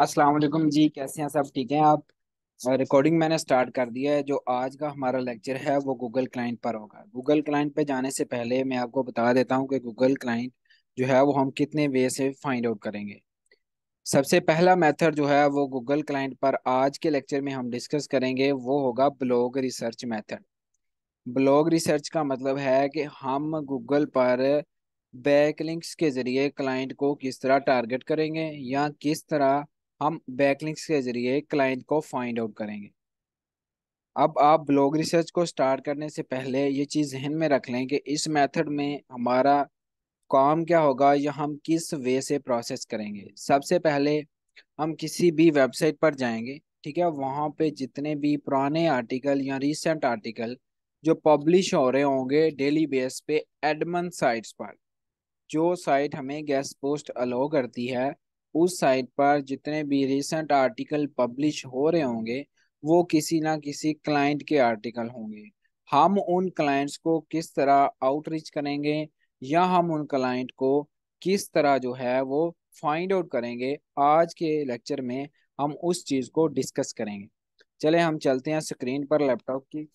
अस्सलाम वालेकुम जी, कैसे हैं? सब ठीक हैं आप? रिकॉर्डिंग मैंने स्टार्ट कर दिया है। जो आज का हमारा लेक्चर है वो गूगल क्लाइंट पर होगा। गूगल क्लाइंट पे जाने से पहले मैं आपको बता देता हूँ कि गूगल क्लाइंट जो है वो हम कितने वे से फाइंड आउट करेंगे। सबसे पहला मेथड जो है वो गूगल क्लाइंट पर आज के लेक्चर में हम डिस्कस करेंगे, वो होगा blog research method. Blog research का मतलब है कि हम गूगल पर बैकलिंक्स के जरिए क्लाइंट को किस तरह टारगेट करेंगे या किस तरह हम बैकलिंक्स के जरिए क्लाइंट को फाइंड आउट करेंगे। अब आप ब्लॉग रिसर्च को स्टार्ट करने से पहले ये चीज़ जहन में रख लें कि इस मेथड में हमारा काम क्या होगा या हम किस वे से प्रोसेस करेंगे। सबसे पहले हम किसी भी वेबसाइट पर जाएंगे, ठीक है। वहां पे जितने भी पुराने आर्टिकल या रीसेंट आर्टिकल जो पब्लिश हो रहे होंगे डेली बेस पे एडमन साइट्स पर, जो साइट हमें गेस्ट पोस्ट अलाउ करती है, उस साइट पर जितने भी रिसेंट आर्टिकल पब्लिश हो रहे होंगे वो किसी ना किसी क्लाइंट के आर्टिकल होंगे। हम उन क्लाइंट्स को किस तरह आउटरीच करेंगे या हम उन क्लाइंट को किस तरह जो है वो फाइंड आउट करेंगे, आज के लेक्चर में हम उस चीज को डिस्कस करेंगे। चले हम चलते हैं स्क्रीन पर लैपटॉप की।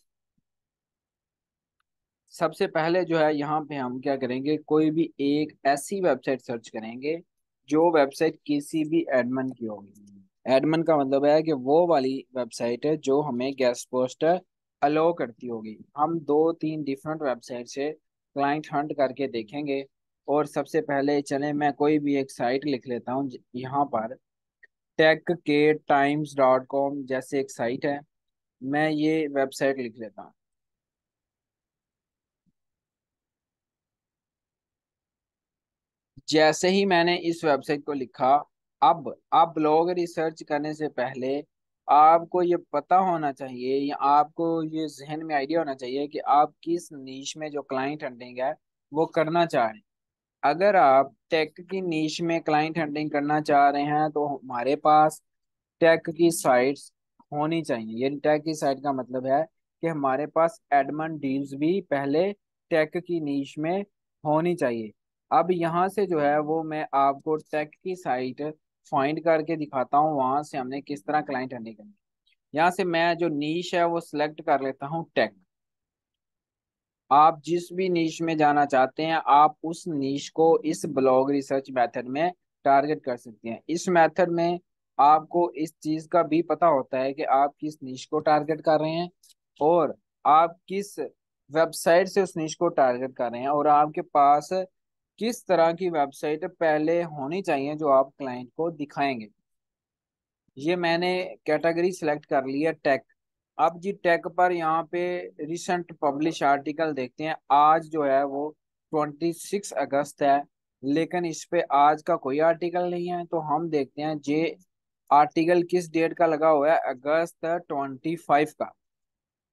सबसे पहले जो है यहाँ पे हम क्या करेंगे, कोई भी एक ऐसी वेबसाइट सर्च करेंगे जो वेबसाइट किसी भी एडमन की होगी। एडमन का मतलब है कि वो वाली वेबसाइट है जो हमें गेस्ट पोस्ट अलाउ करती होगी। हम दो तीन डिफरेंट वेबसाइट से क्लाइंट हंट करके देखेंगे। और सबसे पहले चले मैं कोई भी एक साइट लिख लेता हूँ। यहाँ पर टेक के टाइम्स डॉट कॉम जैसे एक साइट है, मैं ये वेबसाइट लिख लेता हूँ। जैसे ही मैंने इस वेबसाइट को लिखा, अब आप ब्लॉग रिसर्च करने से पहले आपको ये पता होना चाहिए या आपको ये जहन में आइडिया होना चाहिए कि आप किस नीश में जो क्लाइंट हंटिंग है वो करना चाह रहे हैं। अगर आप टेक की नीश में क्लाइंट हंटिंग करना चाह रहे हैं तो हमारे पास टेक की साइट्स होनी चाहिए। ये टेक की साइट का मतलब है कि हमारे पास एडमन डील्स भी पहले टेक की नीश में होनी चाहिए। अब यहाँ से जो है वो मैं आपको टेक की साइट फाइंड करके दिखाता हूँ, वहां से हमने किस तरह क्लाइंट हंटिंग करनी है। यहाँ से मैं जो नीश है वो सिलेक्ट कर लेता हूँ टेक। आप जिस भी नीश में जाना चाहते हैं आप उस नीश को इस ब्लॉग रिसर्च मेथड में टारगेट कर सकते हैं। इस मेथड में आपको इस चीज का भी पता होता है कि आप किस नीश को टारगेट कर रहे हैं और आप किस वेबसाइट से उस नीश को टारगेट कर रहे हैं और आपके पास किस तरह की वेबसाइट पहले होनी चाहिए जो आप क्लाइंट को दिखाएंगे। ये मैंने कैटेगरी सिलेक्ट कर ली है टेक। अब जी टेक पर यहाँ पे रिसेंट पब्लिश आर्टिकल देखते हैं। आज जो है वो 26 अगस्त है, लेकिन इस पे आज का कोई आर्टिकल नहीं है। तो हम देखते हैं ये आर्टिकल किस डेट का लगा हुआ है, अगस्त 25 का।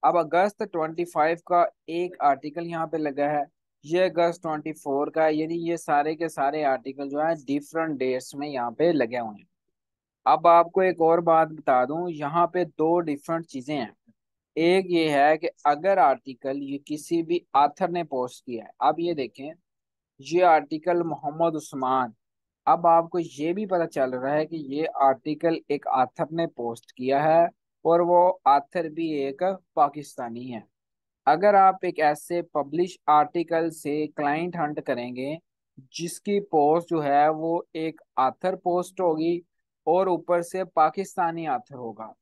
अब अगस्त 25 का एक आर्टिकल यहाँ पे लगा है, ये अगस्त 24 का है। यानी ये सारे के सारे आर्टिकल जो है डिफरेंट डेट्स में यहाँ पे लगे हुए हैं। अब आपको एक और बात बता दूं, यहाँ पे दो डिफरेंट चीजें हैं। एक ये है कि अगर आर्टिकल ये किसी भी आथर ने पोस्ट किया है, अब ये देखें ये आर्टिकल मोहम्मद उस्मान। अब आपको ये भी पता चल रहा है कि ये आर्टिकल एक आथर ने पोस्ट किया है और वो आथर भी एक पाकिस्तानी है। अगर आप एक ऐसे पब्लिश आर्टिकल से क्लाइंट हंट करेंगे जिसकी पोस्ट जो है वो एक आथर पोस्ट होगी और ऊपर से पाकिस्तानी आथर होगा,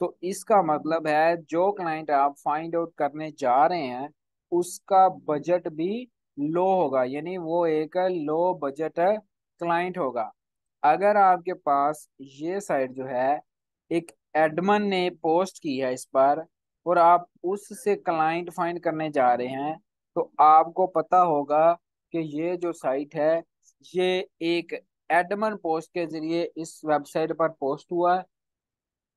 तो इसका मतलब है जो क्लाइंट आप फाइंड आउट करने जा रहे हैं उसका बजट भी लो होगा, यानी वो एक लो बजट क्लाइंट होगा। अगर आपके पास ये साइट जो है एक एडमन ने पोस्ट की है इस पर और आप उससे क्लाइंट फाइंड करने जा रहे हैं, तो आपको पता होगा कि ये जो साइट है ये एक एडमन पोस्ट के जरिए इस वेबसाइट पर पोस्ट हुआ है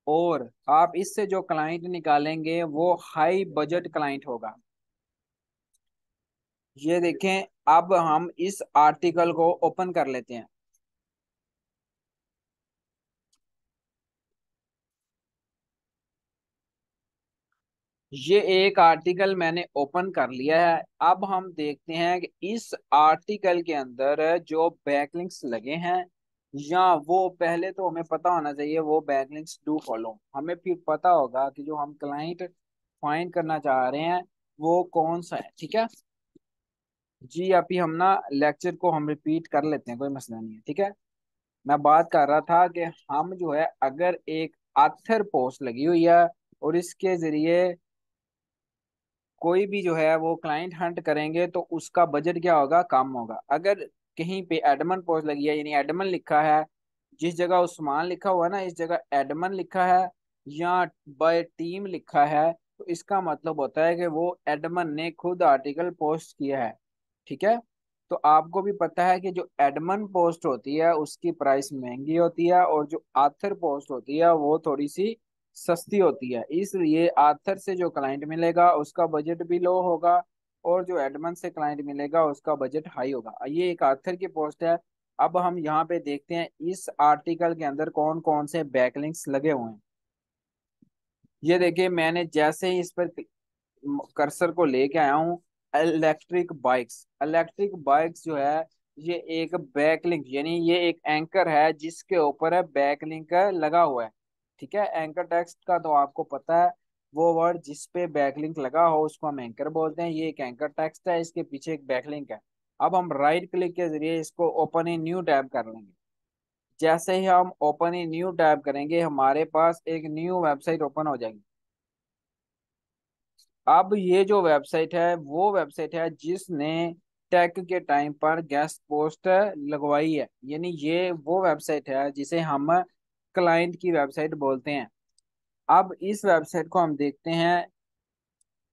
और आप इससे जो क्लाइंट निकालेंगे वो हाई बजट क्लाइंट होगा। ये देखें, अब हम इस आर्टिकल को ओपन कर लेते हैं। ये एक आर्टिकल मैंने ओपन कर लिया है। अब हम देखते हैं कि इस आर्टिकल के अंदर जो बैकलिंक्स लगे हैं या वो पहले तो हमें पता होना चाहिए वो बैकलिंक्स डू फॉलो, हमें फिर पता होगा कि जो हम क्लाइंट फाइंड करना चाह रहे हैं वो कौन सा है। ठीक है जी, अभी हम ना लेक्चर को हम रिपीट कर लेते हैं, कोई मसला नहीं है। ठीक है, मैं बात कर रहा था कि हम जो है अगर एक आथर पोस्ट लगी हुई है और इसके जरिए कोई भी जो है वो क्लाइंट हंट करेंगे तो उसका बजट क्या होगा, कम होगा। अगर कहीं पे एडमन पोस्ट लगी है, यानी एडमन लिखा है, जिस जगह उस्मान लिखा हुआ है ना इस जगह एडमन लिखा है या बाय टीम लिखा है, तो इसका मतलब होता है कि वो एडमन ने खुद आर्टिकल पोस्ट किया है। ठीक है, तो आपको भी पता है कि जो एडमन पोस्ट होती है उसकी प्राइस महंगी होती है और जो आथर पोस्ट होती है वो थोड़ी सी सस्ती होती है। इसलिए आथर से जो क्लाइंट मिलेगा उसका बजट भी लो होगा और जो एडमन से क्लाइंट मिलेगा उसका बजट हाई होगा। ये एक आथर की पोस्ट है। अब हम यहाँ पे देखते हैं इस आर्टिकल के अंदर कौन कौन से बैकलिंक्स लगे हुए हैं। ये देखिए, मैंने जैसे ही इस पर कर्सर को लेके आया हूँ, इलेक्ट्रिक बाइक्स जो है ये एक बैकलिंक, यानी ये एक एंकर है जिसके ऊपर है बैकलिंक लगा हुआ है। ठीक है, एंकर टेक्स्ट का तो आपको पता है, वो वर्ड जिस पे बैकलिंक लगा हो उसको हम एंकर बोलते हैं। ये एक एंकर टेक्स्ट है, इसके पीछे एक बैकलिंक है। अब हम राइट क्लिक के जरिए इसको ओपन इन न्यू टैब कर लेंगे। जैसे ही हम ओपन इन न्यू टैब करेंगे हमारे पास एक न्यू वेबसाइट ओपन हो जाएगी। अब ये जो वेबसाइट है वो वेबसाइट है जिसने टेक के टाइम पर गेस्ट पोस्ट लगवाई है, यानी ये वो वेबसाइट है जिसे हम क्लाइंट की वेबसाइट बोलते हैं। अब इस वेबसाइट को हम देखते हैं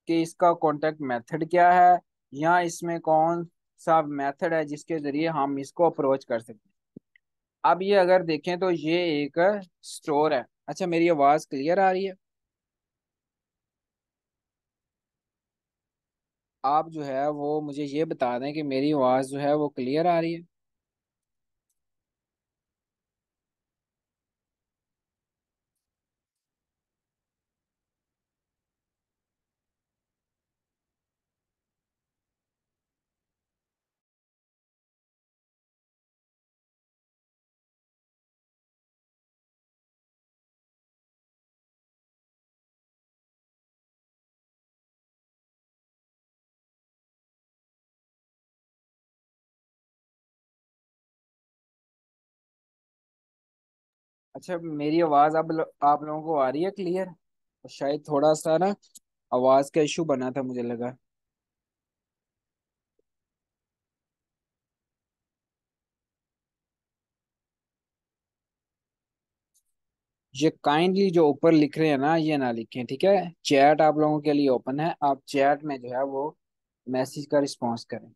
कि इसका कॉन्टेक्ट मेथड क्या है, या इसमें कौन सा मेथड है जिसके जरिए हम इसको अप्रोच कर सकते हैं। अब ये अगर देखें तो ये एक स्टोर है। अच्छा, मेरी आवाज़ क्लियर आ रही है? आप जो है वो मुझे ये बता दें कि मेरी आवाज़ जो है वो क्लियर आ रही है। अच्छा, मेरी आवाज़ अब आप लोगों को आ रही है क्लियर? शायद थोड़ा सा ना आवाज़ का इशू बना था, मुझे लगा। ये काइंडली जो ऊपर लिख रहे हैं ना ये ना लिखें, ठीक है? चैट आप लोगों के लिए ओपन है, आप चैट में जो है वो मैसेज का रिस्पॉन्स करें।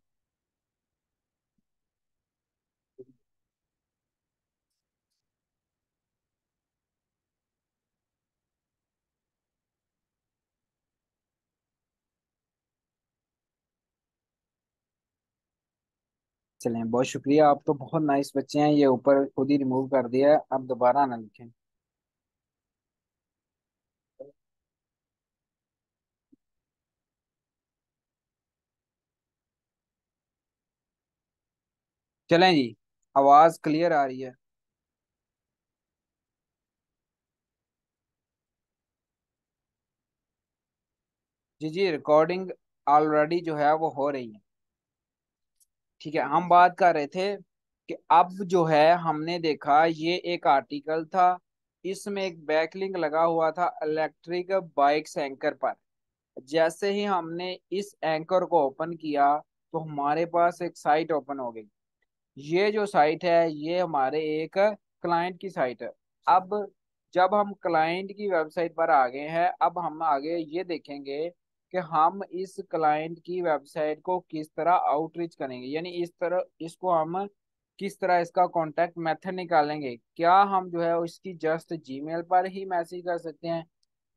चलें, बहुत शुक्रिया, आप तो बहुत नाइस बच्चे हैं। ये ऊपर खुद ही रिमूव कर दिया है, अब दोबारा ना लिखें। चलें जी, आवाज़ क्लियर आ रही है? जी जी, रिकॉर्डिंग ऑलरेडी जो है वो हो रही है। ठीक है, हम बात कर रहे थे कि अब जो है हमने देखा ये एक आर्टिकल था, इसमें एक बैकलिंक लगा हुआ था इलेक्ट्रिक बाइक्स एंकर पर। जैसे ही हमने इस एंकर को ओपन किया तो हमारे पास एक साइट ओपन हो गई। ये जो साइट है ये हमारे एक क्लाइंट की साइट है। अब जब हम क्लाइंट की वेबसाइट पर आ गए हैं, अब हम आगे ये देखेंगे कि हम इस क्लाइंट की वेबसाइट को किस तरह आउटरीच करेंगे, यानी इस तरह इसको हम किस तरह इसका कांटेक्ट मेथड निकालेंगे। क्या हम जो है इसकी जस्ट जीमेल पर ही मैसेज कर सकते हैं,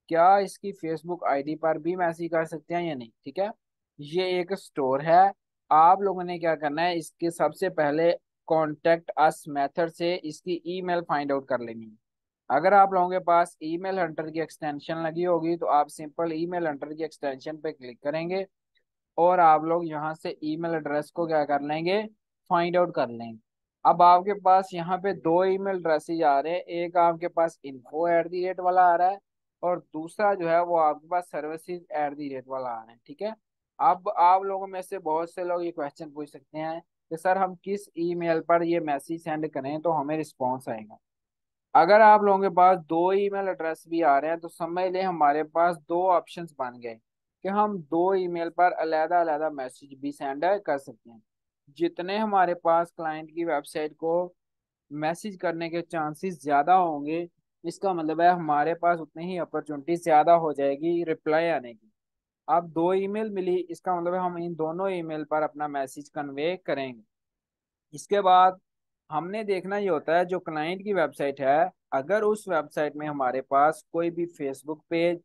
क्या इसकी फेसबुक आईडी पर भी मैसेज कर सकते हैं या नहीं। ठीक है, ये एक स्टोर है। आप लोगों ने क्या करना है, इसके सबसे पहले कॉन्टेक्ट अस मेथड से इसकी ईमेल फाइंड आउट कर लेनी है। अगर आप लोगों के पास ईमेल हंटर की एक्सटेंशन लगी होगी तो आप सिंपल ईमेल हंटर की एक्सटेंशन पे क्लिक करेंगे और आप लोग यहाँ से ईमेल एड्रेस को क्या कर लेंगे, फाइंड आउट कर लेंगे। अब आपके पास यहाँ पे दो ईमेल एड्रेसेज आ रहे हैं, एक आपके पास info@, वाला आ रहा है, और दूसरा जो है वो आपके पास services@, वाला आ रहा है, ठीक है। अब आप लोगों में से बहुत से लोग ये क्वेश्चन पूछ सकते हैं कि सर हम किस ईमेल पर ये मैसेज सेंड करें तो हमें रिस्पॉन्स आएगा। अगर आप लोगों के पास दो ईमेल एड्रेस भी आ रहे हैं तो समझ लें हमारे पास दो ऑप्शंस बन गए कि हम दो ईमेल पर अलग अलग मैसेज भी सेंड कर सकते हैं। जितने हमारे पास क्लाइंट की वेबसाइट को मैसेज करने के चांसेस ज्यादा होंगे, इसका मतलब है हमारे पास उतनी ही अपॉर्चुनिटी ज्यादा हो जाएगी रिप्लाई आने की। अब दो ईमेल मिली, इसका मतलब है हम इन दोनों ईमेल पर अपना मैसेज कन्वे करेंगे। इसके बाद हमने देखना ये होता है जो क्लाइंट की वेबसाइट है, अगर उस वेबसाइट में हमारे पास कोई भी फेसबुक पेज,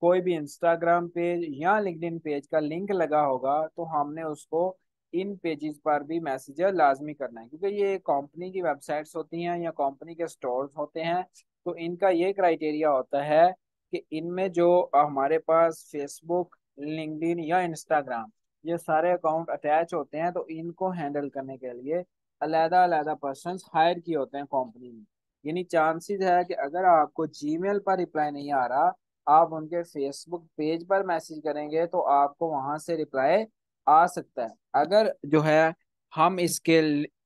कोई भी इंस्टाग्राम पेज या लिंक्डइन पेज का लिंक लगा होगा तो हमने उसको इन पेजेस पर भी मैसेजर लाजमी करना है, क्योंकि ये कंपनी की वेबसाइट्स होती हैं या कंपनी के स्टोर्स होते हैं। तो इनका ये क्राइटेरिया होता है कि इनमें जो हमारे पास फेसबुक, लिंक्डइन या इंस्टाग्राम, ये सारे अकाउंट अटैच होते हैं, तो इनको हैंडल करने के लिए अलहदा अलहदा पर्सन हायर किए होते हैं कंपनी में। यानी चांसेस है कि अगर आपको जीमेल पर रिप्लाई नहीं आ रहा, आप उनके फेसबुक पेज पर मैसेज करेंगे तो आपको वहां से रिप्लाई आ सकता है। अगर जो है हम इसके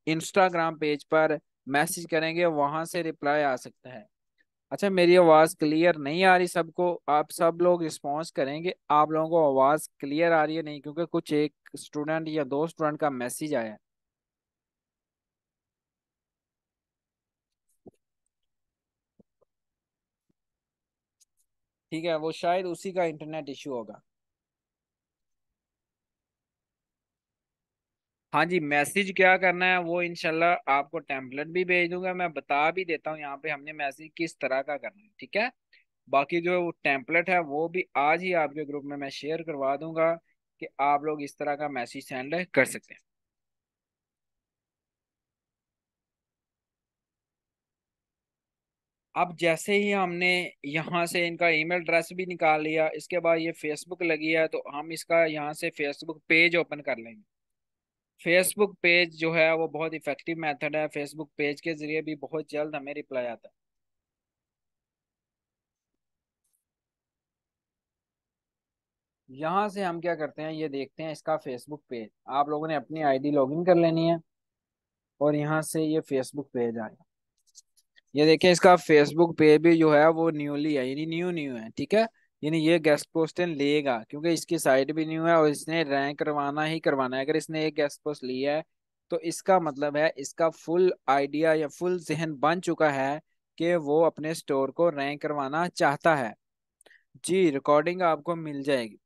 इंस्टाग्राम पेज पर मैसेज करेंगे वहां से रिप्लाई आ सकता है। अच्छा, मेरी आवाज क्लियर नहीं आ रही सबको? आप सब लोग रिस्पॉन्स करेंगे आप लोगों को आवाज क्लियर आ रही है नहीं, क्योंकि कुछ एक स्टूडेंट या दो स्टूडेंट का मैसेज आया है। ठीक है, वो शायद उसी का इंटरनेट इशू होगा। हाँ जी, मैसेज क्या करना है वो इंशाल्लाह आपको टेम्पलेट भी भेज दूंगा, मैं बता भी देता हूँ यहाँ पे हमने मैसेज किस तरह का करना है, ठीक है। बाकी जो टेम्पलेट है वो भी आज ही आपके ग्रुप में मैं शेयर करवा दूंगा कि आप लोग इस तरह का मैसेज सेंड कर सकते हैं। अब जैसे ही हमने यहाँ से इनका ईमेल एड्रेस भी निकाल लिया, इसके बाद ये फेसबुक लगी है तो हम इसका यहाँ से फेसबुक पेज ओपन कर लेंगे। फेसबुक पेज जो है वो बहुत इफेक्टिव मेथड है, फेसबुक पेज के जरिए भी बहुत जल्द हमें रिप्लाई आता है। यहाँ से हम क्या करते हैं, ये देखते हैं इसका फेसबुक पेज, आप लोगों ने अपनी आईडी लॉगिन कर लेनी है और यहाँ से ये फेसबुक पेज आएगा। ये देखिए इसका फेसबुक पेज भी जो है वो न्यूली है, यानी न्यू न्यू है, ठीक है। यानी ये गेस्ट पोस्टन लेगा क्योंकि इसकी साइट भी न्यू है और इसने रैंक करवाना ही करवाना है। अगर इसने एक गेस्ट पोस्ट लिया है तो इसका मतलब है इसका फुल आइडिया या फुल जहन बन चुका है कि वो अपने स्टोर को रैंक करवाना चाहता है। जी, रिकॉर्डिंग आपको मिल जाएगी।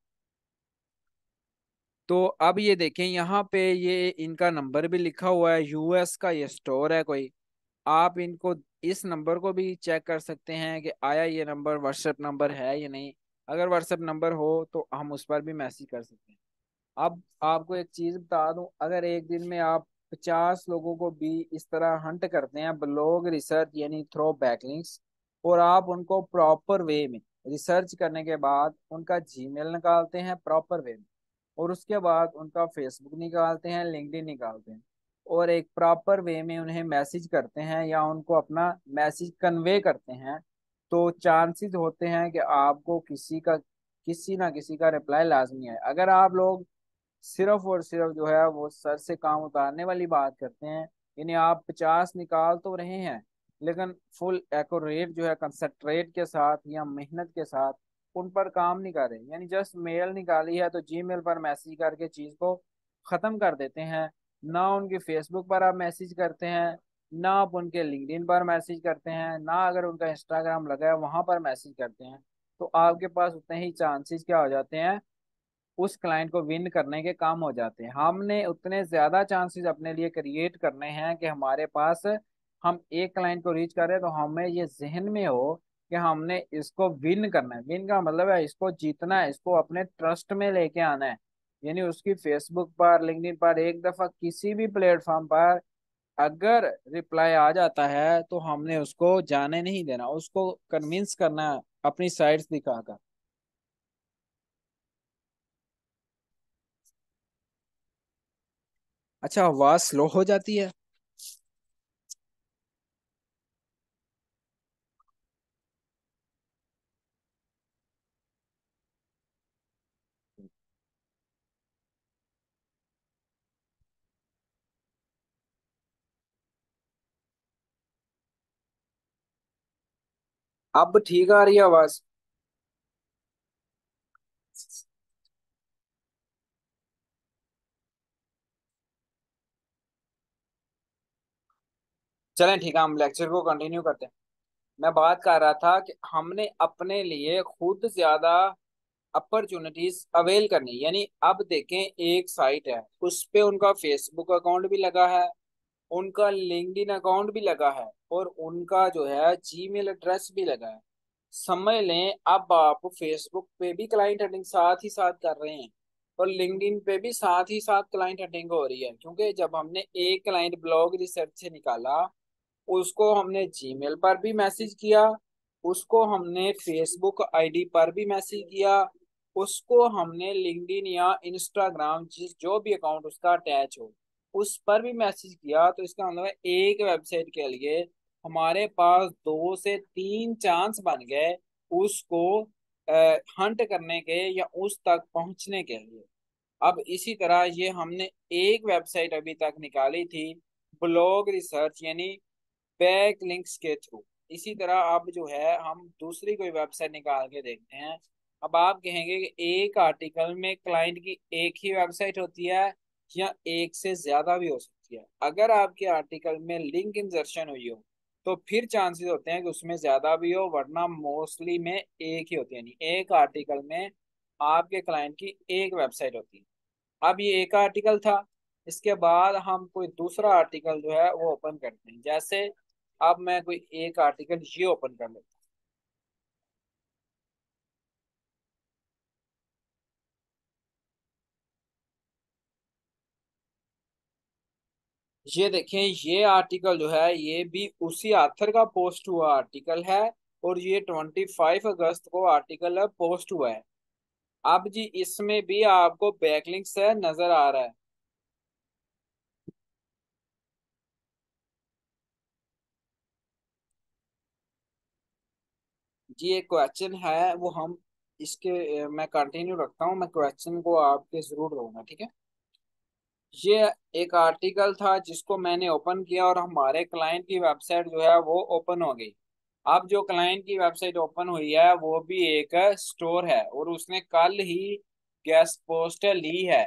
तो अब ये देखें यहाँ पे ये इनका नंबर भी लिखा हुआ है, यूएस का ये स्टोर है कोई। आप इनको इस नंबर को भी चेक कर सकते हैं कि आया ये नंबर व्हाट्सएप नंबर है या नहीं। अगर व्हाट्सएप नंबर हो तो हम उस पर भी मैसेज कर सकते हैं। अब आपको एक चीज बता दूं, अगर एक दिन में आप 50 लोगों को भी इस तरह हंट करते हैं ब्लॉग रिसर्च यानी थ्रो बैकलिंक्स, और आप उनको प्रॉपर वे में रिसर्च करने के बाद उनका जीमेल निकालते हैं प्रॉपर वे में, और उसके बाद उनका फेसबुक निकालते हैं, लिंक्डइन निकालते हैं, और एक प्रॉपर वे में उन्हें मैसेज करते हैं या उनको अपना मैसेज कन्वे करते हैं, तो चांसेस होते हैं कि आपको किसी ना किसी का रिप्लाई लाजमी है। अगर आप लोग सिर्फ और सिर्फ जो है वो सर से काम उतारने वाली बात करते हैं, यानी आप 50 निकाल तो रहे हैं लेकिन फुल एक्यूरेट जो है कंसंट्रेट के साथ या मेहनत के साथ उन पर काम नहीं कर रहे, यानी जस्ट मेल निकाली है तो जीमेल पर मैसेज करके चीज को खत्म कर देते हैं। ना उनके फेसबुक पर आप मैसेज करते हैं, ना आप उनके लिंक्डइन पर मैसेज करते हैं, ना अगर उनका इंस्टाग्राम लगा है वहां पर मैसेज करते हैं, तो आपके पास उतने ही चांसेस क्या हो जाते हैं, उस क्लाइंट को विन करने के काम हो जाते हैं। हमने उतने ज्यादा चांसेस अपने लिए क्रिएट करने हैं कि हमारे पास हम एक क्लाइंट को रीच कर रहे हैं तो हमें ये जहन में हो कि हमने इसको विन करना है। विन का मतलब है इसको जीतना है, इसको अपने ट्रस्ट में लेके आना है। यानी उसकी फेसबुक पर, लिंक्डइन पर, एक दफा किसी भी प्लेटफॉर्म पर अगर रिप्लाई आ जाता है तो हमने उसको जाने नहीं देना, उसको कन्विंस करना है अपनी साइट्स दिखाकर। अच्छा, आवाज स्लो हो जाती है? अब ठीक आ रही है आवाज? चलें ठीक है, हम लेक्चर को कंटिन्यू करते हैं। मैं बात कर रहा था कि हमने अपने लिए खुद ज्यादा अपॉर्चुनिटीज अवेल करनी, यानी अब देखें एक साइट है, उस पे उनका फेसबुक अकाउंट भी लगा है, उनका लिंक्डइन अकाउंट भी लगा है, और उनका जो है जीमेल एड्रेस भी लगा है। समझ लें अब आप फेसबुक पे भी क्लाइंट हंटिंग साथ ही साथ कर रहे हैं, और लिंक्डइन पे भी साथ ही साथ क्लाइंट हंटिंग हो रही है, क्योंकि जब हमने एक क्लाइंट ब्लॉग रिसर्च से निकाला, उसको हमने जीमेल पर भी मैसेज किया, उसको हमने फेसबुक आईडी पर भी मैसेज किया, उसको हमने लिंक्डइन या इंस्टाग्राम जिस जो भी अकाउंट उसका अटैच हो उस पर भी मैसेज किया। तो इसका मतलब है एक वेबसाइट के लिए हमारे पास 2 से 3 चांस बन गए उसको हंट करने के या उस तक पहुंचने के लिए। अब इसी तरह ये हमने एक वेबसाइट अभी तक निकाली थी ब्लॉग रिसर्च, यानी बैक लिंक्स के थ्रू। इसी तरह अब जो है हम दूसरी कोई वेबसाइट निकाल के देखते हैं। अब आप कहेंगे कि एक आर्टिकल में क्लाइंट की एक ही वेबसाइट होती है या एक से ज्यादा भी हो सकती है। अगर आपके आर्टिकल में लिंक इंसर्शन हुई हो तो फिर चांसेस होते हैं कि उसमें ज्यादा भी हो, वरना मोस्टली में एक ही होती है, यानी एक आर्टिकल में आपके क्लाइंट की एक वेबसाइट होती है। अब ये एक आर्टिकल था, इसके बाद हम कोई दूसरा आर्टिकल जो है वो ओपन करते हैं। जैसे अब मैं कोई एक आर्टिकल ये ओपन कर लेता हूँ। ये देखें, ये आर्टिकल जो है ये भी उसी ऑथर का पोस्ट हुआ आर्टिकल है, और ये 25 अगस्त को आर्टिकल पोस्ट हुआ है। अब जी इसमें भी आपको बैकलिंक्स है नजर आ रहा है। जी एक क्वेश्चन है वो हम इसके मैं कंटिन्यू रखता हूँ, मैं क्वेश्चन को आपके जरूर दूंगा, ठीक है। ये एक आर्टिकल था जिसको मैंने ओपन किया और हमारे क्लाइंट की वेबसाइट जो है वो ओपन हो गई। अब जो क्लाइंट की वेबसाइट ओपन हुई है वो भी एक स्टोर है, और उसने कल ही गेस्ट पोस्ट ली है।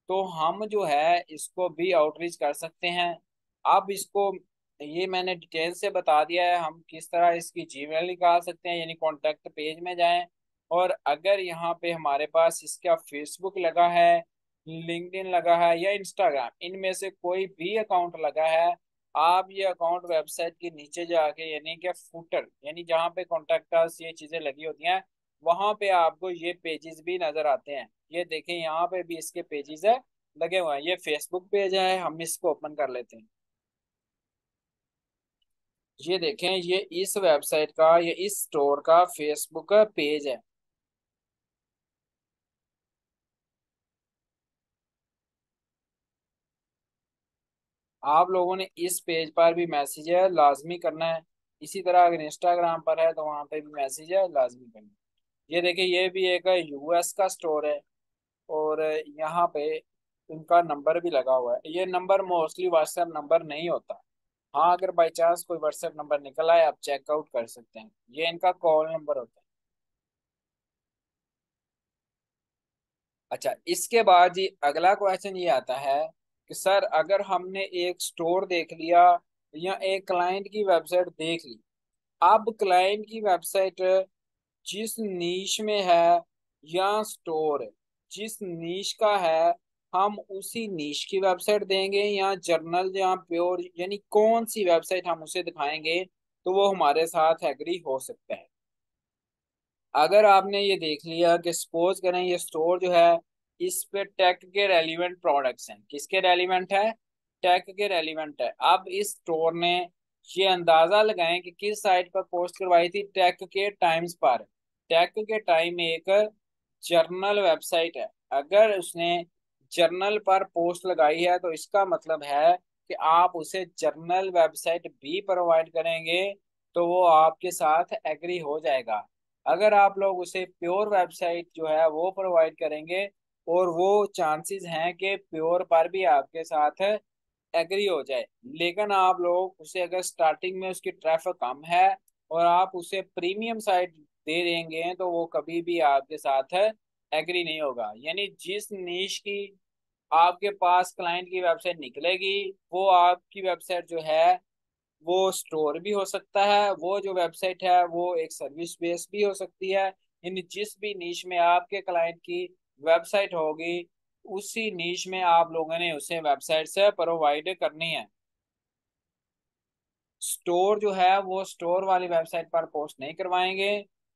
तो हम जो है इसको भी आउटरीच कर सकते हैं। अब इसको ये मैंने डिटेल से बता दिया है हम किस तरह इसकी जीमेल निकाल सकते हैं, यानी कॉन्टेक्ट पेज में जाएं। और अगर यहाँ पे हमारे पास इसका फेसबुक लगा है, लिंक्डइन लगा है या इंस्टाग्राम, इनमें से कोई भी अकाउंट लगा है, आप ये अकाउंट वेबसाइट के नीचे जाके, यानी कि फुटर, यानी जहाँ पे कॉन्टेक्ट अस ये चीजें लगी होती हैं, वहां पे आपको ये पेजेस भी नजर आते हैं। ये देखें यहाँ पे भी इसके पेजेस है लगे हुए हैं। ये फेसबुक पेज है, हम इसको ओपन कर लेते हैं। ये देखें, ये इस वेबसाइट का, ये इस स्टोर का फेसबुक पेज है। आप लोगों ने इस पेज पर भी मैसेज है लाजमी करना है। इसी तरह अगर इंस्टाग्राम पर है तो वहां पे भी मैसेज है लाजमी करना है। ये देखिए, ये भी एक यूएस का स्टोर है, और यहाँ पे उनका नंबर भी लगा हुआ है। ये नंबर मोस्टली व्हाट्सएप नंबर नहीं होता। हाँ, अगर बाई चांस कोई व्हाट्सएप नंबर निकल आए आप चेकआउट कर सकते हैं, ये इनका कॉल नंबर होता है। अच्छा, इसके बाद जी अगला क्वेश्चन ये आता है कि सर अगर हमने एक स्टोर देख लिया या एक क्लाइंट की वेबसाइट देख ली, अब क्लाइंट की वेबसाइट जिस नीश में है या स्टोर जिस नीश का है, हम उसी नीश की वेबसाइट देंगे या जर्नल या प्योर, यानी कौन सी वेबसाइट हम उसे दिखाएंगे तो वो हमारे साथ एग्री हो सकता है। अगर आपने ये देख लिया कि सपोज करें ये स्टोर जो है इस पे टेक के रेलिवेंट प्रोडक्ट्स हैं, किसके रेलिवेंट है? टेक के रेलिवेंट है। अब इस स्टोर ने ये अंदाजा लगाएं कि किस साइट पर पोस्ट करवाई थी, टेक के टाइम्स पर। टेक के टाइम एक जर्नल वेबसाइट है, अगर उसने जर्नल पर पोस्ट लगाई है तो इसका मतलब है कि आप उसे जर्नल वेबसाइट भी प्रोवाइड करेंगे तो वो आपके साथ एग्री हो जाएगा। अगर आप लोग उसे प्योर वेबसाइट जो है वो प्रोवाइड करेंगे, और वो चांसेस हैं कि प्योर पर भी आपके साथ एग्री हो जाए। लेकिन आप लोग उसे अगर स्टार्टिंग में उसकी ट्रैफिक कम है और आप उसे प्रीमियम साइट दे देंगे तो वो कभी भी आपके साथ एग्री नहीं होगा। यानी जिस नीश की आपके पास क्लाइंट की वेबसाइट निकलेगी, वो आपकी वेबसाइट जो है वो स्टोर भी हो सकता है, वो जो वेबसाइट है वो एक सर्विस बेस भी हो सकती है। यानी जिस भी नीश में आपके क्लाइंट की वेबसाइट होगी, उसी नीश में आप लोगों ने उसे वेबसाइट से प्रोवाइड करनी है। स्टोर जो है वो स्टोर वाली वेबसाइट पर पोस्ट नहीं करवाएंगे।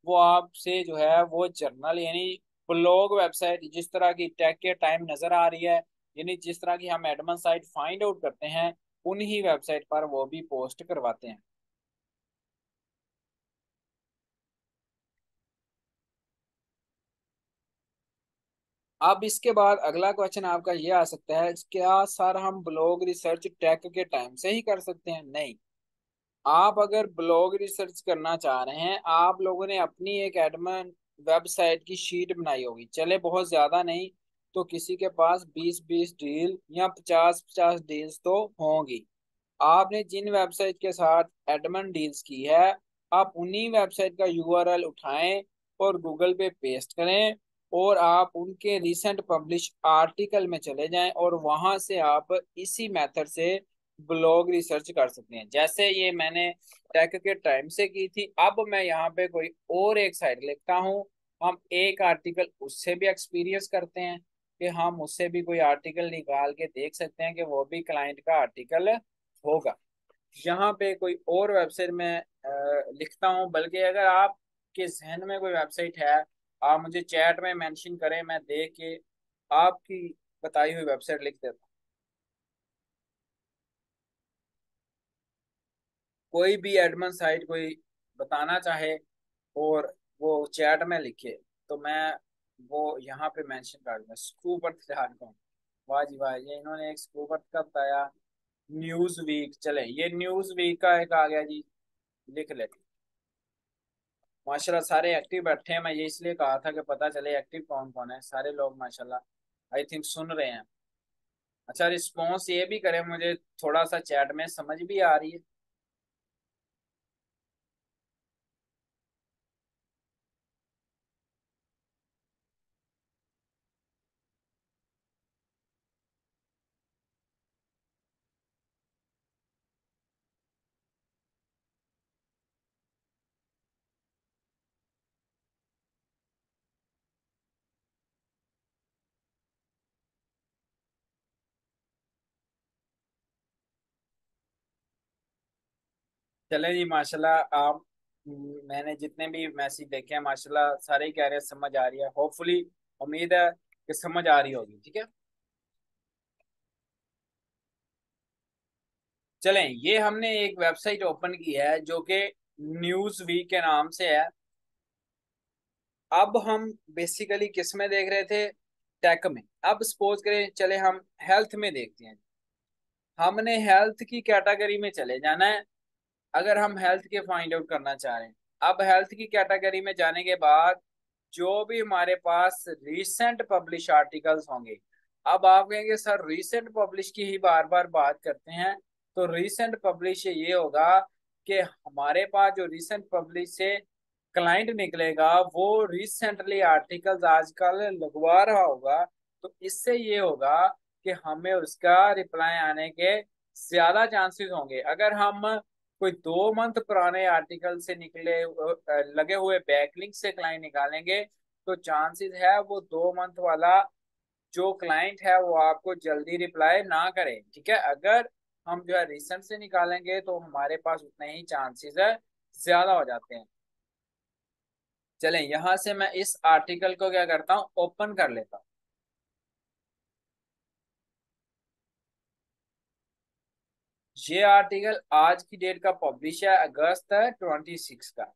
वो आपसे जो है वो जर्नल यानी ब्लॉग वेबसाइट, जिस तरह की टैग के टाइम नजर आ रही है, यानी जिस तरह की हम एडमन साइट फाइंड आउट करते हैं, उन्हीं वेबसाइट पर वो भी पोस्ट करवाते हैं। अब इसके बाद अगला क्वेश्चन आपका ये आ सकता है, क्या सर हम ब्लॉग रिसर्च टैग के टाइम से ही कर सकते हैं? नहीं। आप अगर ब्लॉग रिसर्च करना चाह रहे हैं, आप लोगों ने अपनी एक एडमिन वेबसाइट की शीट बनाई होगी, चले बहुत ज्यादा नहीं तो किसी के पास 20-20 डील या 50-50 डील्स तो होंगी। आपने जिन वेबसाइट के साथ एडमिन डील्स की है, आप उन्हीं वेबसाइट का यूआरएल उठाएं और गूगल पे पेस्ट करें, और आप उनके रिसेंट पब्लिश आर्टिकल में चले जाएं और वहां से आप इसी मेथड से ब्लॉग रिसर्च कर सकते हैं, जैसे ये मैंने टेक के टाइम से की थी। अब मैं यहाँ पे कोई और एक साइट लिखता हूँ, हम एक आर्टिकल उससे भी एक्सपीरियंस करते हैं कि हम उससे भी कोई आर्टिकल निकाल के देख सकते हैं कि वो भी क्लाइंट का आर्टिकल होगा। यहाँ पे कोई और वेबसाइट में लिखता हूँ, बल्कि अगर आपके जहन में कोई वेबसाइट है, आप मुझे चैट में मेंशन करें, मैं देख के आपकी बताई हुई वेबसाइट लिख देता हूँ। कोई भी एडमन साइट कोई बताना चाहे और वो चैट में लिखे, तो मैं वो यहाँ पे मेंशन कर दूंगा। स्कूबर्ट डॉट। वाह जी वाह, ये इन्होंने एक स्कूबर्ट का बताया। न्यूज वीक, चले ये न्यूज वीक का एक आ गया जी, लिख लेते। माशाल्लाह सारे एक्टिव बैठे हैं, मैं ये इसलिए कहा था कि पता चले एक्टिव कौन कौन है। सारे लोग माशाल्लाह आई थिंक सुन रहे हैं। अच्छा, रिस्पॉन्स ये भी करें, मुझे थोड़ा सा चैट में समझ भी आ रही है। चले जी माशाल्लाह आप, मैंने जितने भी मैसेज देखे हैं माशाल्लाह सारे ही कह रहे हैं समझ आ रही है। होपफुली, उम्मीद है कि समझ आ रही होगी। ठीक है, चलें ये हमने एक वेबसाइट ओपन की है जो कि न्यूज वीक के नाम से है। अब हम बेसिकली किस में देख रहे थे? टेक में। अब सपोज करें चले हम हेल्थ में देखते हैं। हमने हेल्थ की कैटेगरी में चले जाना है, अगर हम हेल्थ के फाइंड आउट करना चाह रहे हैं। अब हेल्थ की कैटेगरी में जाने के बाद जो भी हमारे पास रीसेंट पब्लिश आर्टिकल्स होंगे, अब आप कहेंगे सर रीसेंट पब्लिश की ही बार बार बात करते हैं, तो रीसेंट पब्लिश ये होगा कि हमारे पास जो रीसेंट पब्लिश से क्लाइंट निकलेगा वो रिसेंटली आर्टिकल्स आजकल लगवा रहा होगा, तो इससे ये होगा कि हमें उसका रिप्लाई आने के ज्यादा चांसेस होंगे। अगर हम कोई 2 मंथ पुराने आर्टिकल से निकले लगे हुए बैकलिंक से क्लाइंट निकालेंगे, तो चांसेस है वो 2 मंथ वाला जो क्लाइंट है वो आपको जल्दी रिप्लाई ना करे। ठीक है, अगर हम जो है रिसेंट से निकालेंगे तो हमारे पास उतने ही चांसेस है ज्यादा हो जाते हैं। चलें यहां से मैं इस आर्टिकल को क्या करता हूँ, ओपन कर लेता हूँ। ये आर्टिकल आज की डेट का पब्लिश है, अगस्त 26 का।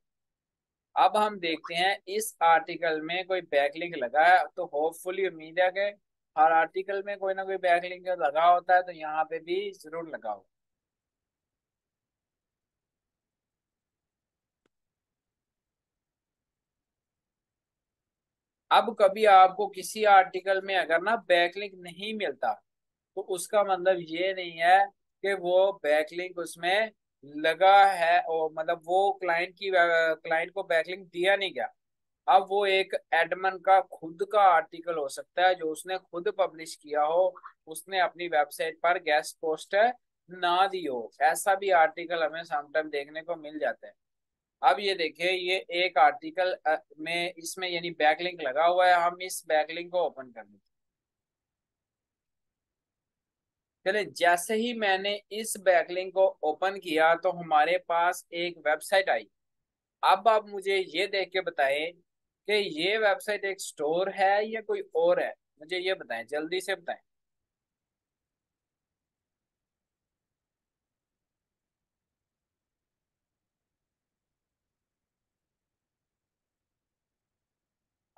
अब हम देखते हैं इस आर्टिकल में कोई बैकलिंक लगा है, तो होपफुली उम्मीद है कि हर आर्टिकल में कोई ना कोई बैकलिंक लगा होता है, तो यहाँ पे भी जरूर लगा हो। अब कभी आपको किसी आर्टिकल में अगर ना बैकलिंक नहीं मिलता, तो उसका मतलब ये नहीं है कि वो बैकलिंक उसमें लगा है, और मतलब वो क्लाइंट को बैकलिंक दिया नहीं गया। अब वो एक एडमन का खुद का आर्टिकल हो सकता है जो उसने खुद पब्लिश किया हो, उसने अपनी वेबसाइट पर गेस्ट पोस्ट ना दी हो, ऐसा भी आर्टिकल हमें समटाइम देखने को मिल जाता है। अब ये देखिए, ये एक आर्टिकल में इसमें यानी बैकलिंक लगा हुआ है, हम इस बैकलिंक को ओपन कर लेते हैं। चले, जैसे ही मैंने इस बैकलिंक को ओपन किया तो हमारे पास एक वेबसाइट आई। अब आप मुझे ये देख के बताएं कि ये वेबसाइट एक स्टोर है या कोई और है। मुझे ये बताएं, जल्दी से बताएं।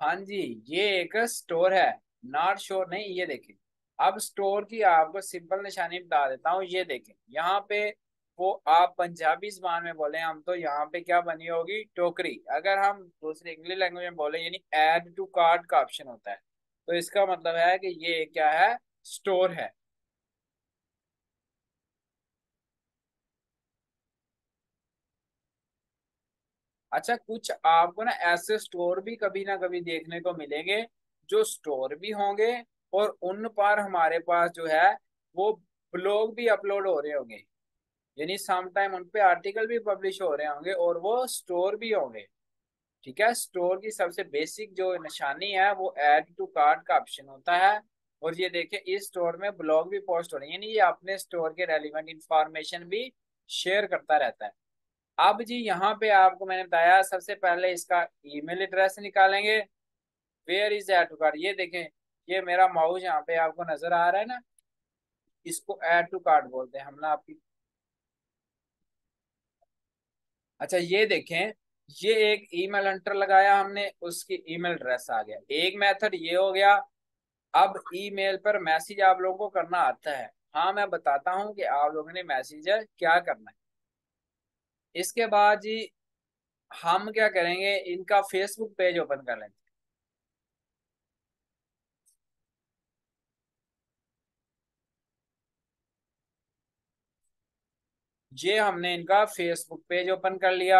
हाँ जी, ये एक स्टोर है। नॉट श्योर नहीं, ये देखें। अब स्टोर की आपको सिंपल निशानी बता देता हूँ, ये देखें यहाँ पे। वो आप पंजाबी जबान में बोले हम तो यहाँ पे क्या बनी होगी, टोकरी। अगर हम दूसरी इंग्लिश लैंग्वेज में बोले यानी ऐड टू कार्ट का ऑप्शन होता है। तो इसका मतलब है कि ये क्या है, स्टोर है। अच्छा, कुछ आपको ना ऐसे स्टोर भी कभी ना कभी देखने को मिलेंगे, जो स्टोर भी होंगे और उन पर हमारे पास जो है वो ब्लॉग भी अपलोड हो रहे होंगे। यानी सम टाइम उन पे आर्टिकल भी पब्लिश हो रहे होंगे और वो स्टोर भी होंगे। ठीक है, स्टोर की सबसे बेसिक जो निशानी है वो ऐड टू कार्ट का ऑप्शन होता है। और ये देखिए, इस स्टोर में ब्लॉग भी पोस्ट हो रहे हैं, यानी ये अपने स्टोर के रेलिवेंट इंफॉर्मेशन भी शेयर करता रहता है। अब जी यहाँ पे आपको मैंने बताया, सबसे पहले इसका ईमेल एड्रेस निकालेंगे। Where is add to cart, ये देखें, ये मेरा माउस यहाँ पे आपको नजर आ रहा है ना, इसको ऐड टू कार्ट बोलते हैं हम ना आपकी। अच्छा, ये देखें, ये एक ईमेल एंटर लगाया हमने, उसकी ईमेल एड्रेस आ गया। एक मेथड ये हो गया। अब ईमेल पर मैसेज आप लोगों को करना आता है। हाँ, मैं बताता हूँ कि आप लोगों ने मैसेज क्या करना है। इसके बाद जी हम क्या करेंगे, इनका फेसबुक पेज ओपन कर लेंगे। ये हमने इनका फेसबुक पेज ओपन कर लिया।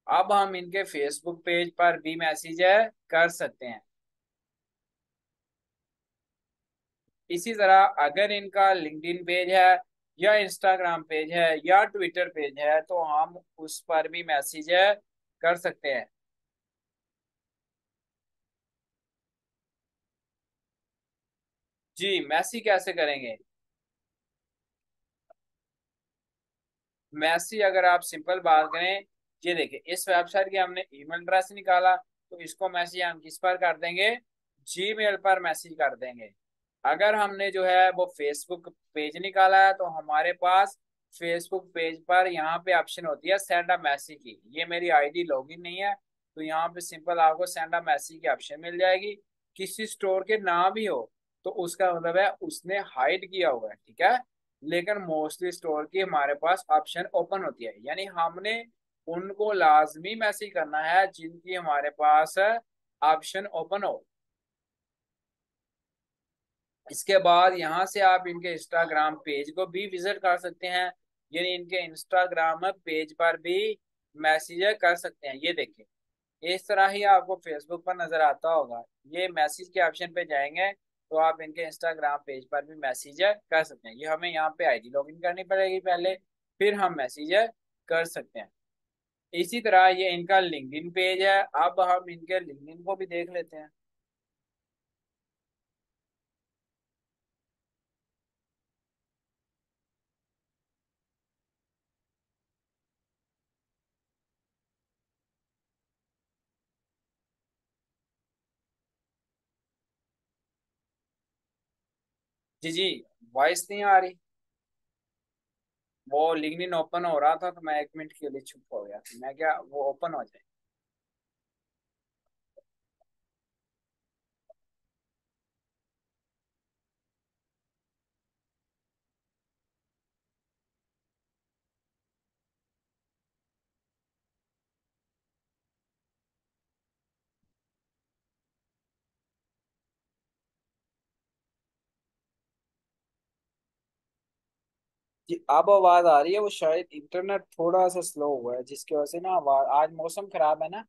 अब हम इनके फेसबुक पेज पर भी मैसेज कर सकते हैं। इसी तरह अगर इनका लिंक्डइन पेज है या इंस्टाग्राम पेज है या ट्विटर पेज है तो हम उस पर भी मैसेज कर सकते हैं। जी, मैसेज कैसे करेंगे। मैसेज अगर आप सिंपल बात करें, ये देखिए, इस वेबसाइट की हमने ईमेल एड्रेस निकाला, तो इसको मैसेज हम किस पर कर देंगे, जीमेल पर मैसेज कर देंगे। अगर हमने जो है वो फेसबुक पेज निकाला है तो हमारे पास फेसबुक पेज पर यहाँ पे ऑप्शन होती है सेंड अ मैसेज की। ये मेरी आईडी लॉगिन नहीं है, तो यहाँ पे सिंपल आपको सेंड अ मैसेज की ऑप्शन मिल जाएगी। किसी स्टोर के ना भी हो तो उसका मतलब है उसने हाइड किया हुआ है, ठीक है। लेकिन मोस्टली स्टोर की हमारे पास ऑप्शन ओपन होती है, यानी हमने उनको लाजमी मैसेज करना है जिनकी हमारे पास ऑप्शन ओपन हो। इसके बाद यहाँ से आप इनके इंस्टाग्राम पेज को भी विजिट कर सकते हैं, यानी इनके इंस्टाग्राम पेज पर भी मैसेज कर सकते हैं। ये देखिए, इस तरह ही आपको फेसबुक पर नजर आता होगा। ये मैसेज के ऑप्शन पे जाएंगे तो आप इनके इंस्टाग्राम पेज पर भी मैसेज कर सकते हैं। ये हमें यहाँ पे आईडी लॉगिन करनी पड़ेगी पहले, फिर हम मैसेज कर सकते हैं। इसी तरह ये इनका लिंक्डइन पेज है। अब हम इनके लिंक्डइन को भी देख लेते हैं। जी जी, वॉइस नहीं आ रही। वो लिंक्डइन ओपन हो रहा था तो मैं 1 मिनट के लिए चुप हो गया, मैं क्या वो ओपन हो जाए। जी अब आवाज आ रही है। वो शायद इंटरनेट थोड़ा सा स्लो हुआ है जिसकी वजह से ना आवाज, आज मौसम खराब है ना।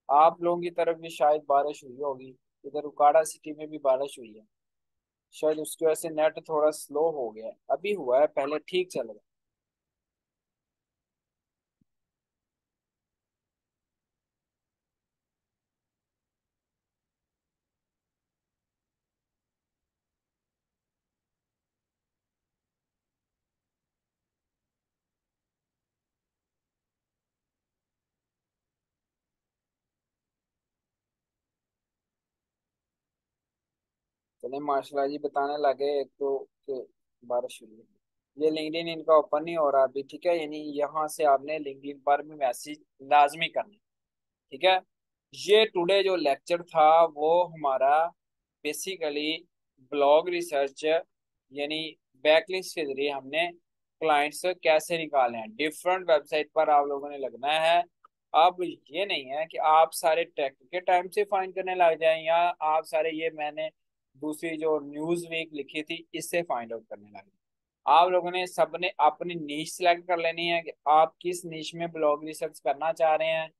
आप लोगों की तरफ भी शायद बारिश हुई होगी। इधर उकाड़ा सिटी में भी बारिश हुई है। शायद उसकी वजह से नेट थोड़ा स्लो हो गया है। अभी हुआ है, पहले ठीक चल रहा है। चले माशाल्लाह जी बताने लगे एक तो कि बारिश हुई है। ये लिंक्डइन इनका ओपन नहीं हो रहा अभी, ठीक है। यानी यहाँ से आपने लिंक्डइन पर भी मैसेज लाजमी करना है, ठीक है। ये टुडे जो लेक्चर था वो हमारा बेसिकली ब्लॉग रिसर्च, यानी बैकलिंक्स के जरिए हमने क्लाइंट्स कैसे निकाले हैं। डिफरेंट वेबसाइट पर आप लोगों ने लगना है। अब ये नहीं है कि आप सारे टेक के टाइम से फाइंड करने लग जाएं, या आप सारे ये मैंने दूसरी जो न्यूज वीक लिखी थी इससे फाइंड आउट करने लगे। आप लोगों ने सबने अपनी नीश सिलेक्ट कर लेनी है कि आप किस नीश में ब्लॉग रिसर्च करना चाह रहे हैं।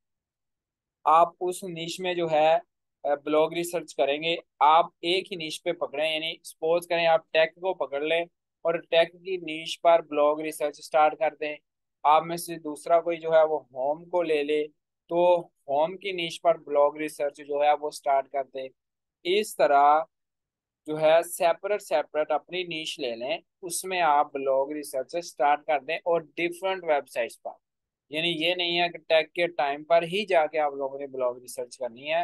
आप उस निश में जो है ब्लॉग रिसर्च करेंगे। आप एक ही निश पे पकड़े, यानी सपोज करें आप टेक को पकड़ लें और टेक की निश पर ब्लॉग रिसर्च स्टार्ट कर दें। आप में से दूसरा कोई जो है वो होम को ले ले, तो होम की निश पर ब्लॉग रिसर्च जो है वो स्टार्ट कर दे। इस तरह जो है सेपरेट सेपरेट अपनी नीश ले लें, उसमें आप ब्लॉग रिसर्च स्टार्ट कर दें और डिफरेंट वेबसाइट्स पर। यानी ये नहीं है कि टेक के टाइम पर ही जाके आप लोगों ने ब्लॉग रिसर्च करनी है।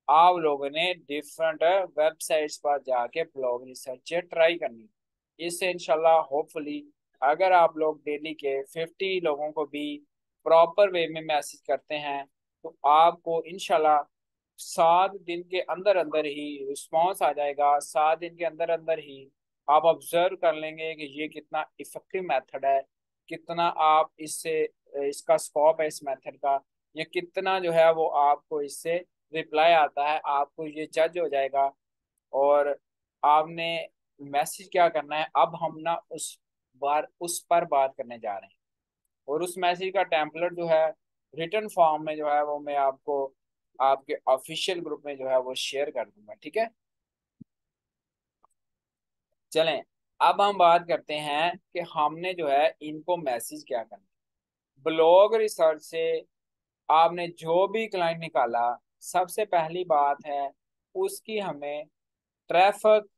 आप लोगों ने डिफरेंट वेबसाइट्स पर जाके ब्लॉग रिसर्च ट्राई करनी है। इससे इंशाल्लाह होपफुली अगर आप लोग डेली के 50 लोगों को भी प्रॉपर वे में मैसेज करते हैं तो आपको इंशाल्लाह 7 दिन के अंदर अंदर ही रिस्पॉन्स आ जाएगा। 7 दिन के अंदर अंदर ही आप ऑब्जर्व कर लेंगे कि ये कितना इफेक्टिव मेथड है, कितना आप इससे इसका स्कोप है इस मेथड का, या कितना जो है वो आपको इससे रिप्लाई आता है। आपको ये जज हो जाएगा। और आपने मैसेज क्या करना है, अब हम ना उस पर बात करने जा रहे हैं। और उस मैसेज का टेम्पलेट जो है रिटर्न फॉर्म में जो है वो मैं आपको आपके ऑफिशियल ग्रुप में जो है वो शेयर कर दूंगा, ठीक है। चलें, अब हम बात करते हैं कि हमने जो है इनको मैसेज क्या करना है। ब्लॉग रिसर्च से आपने जो भी क्लाइंट निकाला, सबसे पहली बात है उसकी हमें ट्रैफिक